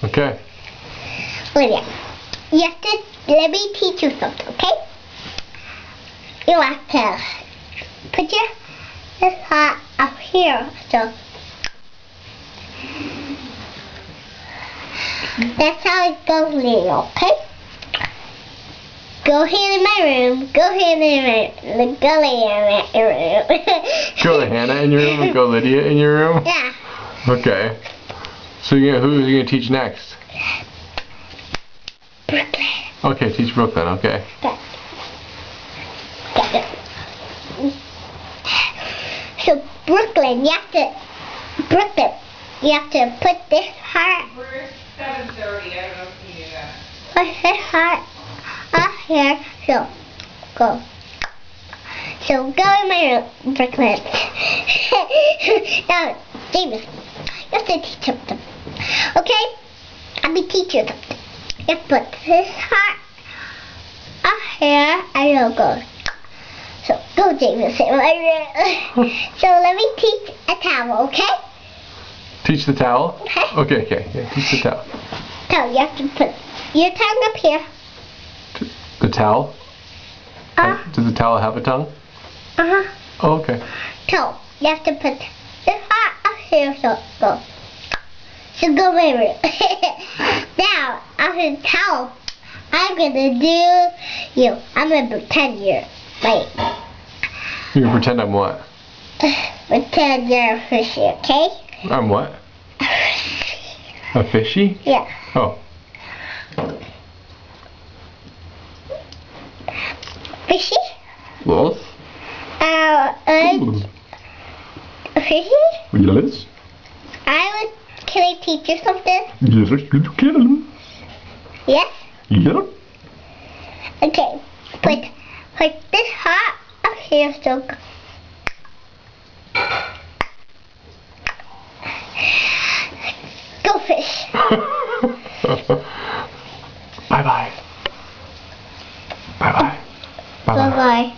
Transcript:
Okay. Olivia, you have to, let me teach you something, okay? You have to put your this heart up here, so that's how it goes, Leo, okay? Go here in my room, go here in my room, go Lydia in your room. Go Hannah in your room and go Lydia in your room? Yeah. Okay. So who are you going to teach next? Brooklyn. Okay, teach Brooklyn, okay. So Brooklyn, you have to put this heart. We're 7:30. I don't know if you knew that. Put this heart up here. So go. So go in my room, Brooklyn. Now, Davis, you have to teach him something. Okay? Let me teach you something. You have to put this heart up here and you'll go. So go, Davis, in my room. So let me teach a towel, okay? Teach the towel? Okay. Okay. Yeah, teach the towel. So you have to put your tongue up here. The towel? Does the towel have a tongue? Uh-huh. Oh, okay. So you have to put this heart up here, so go. So go, my room. Now, after the towel, I'm gonna do you. I'm gonna pretend you're like. You can pretend I'm what? Pretend you're a fishy, okay? I'm what? A fishy? Yeah. Oh. Fishy? Yes. Fishy? Yes. Can I teach you something? Yes, you can. Yes? Yeah. Okay. Put this heart up here, so go fish. Bye-bye. Bye-bye. Bye-bye.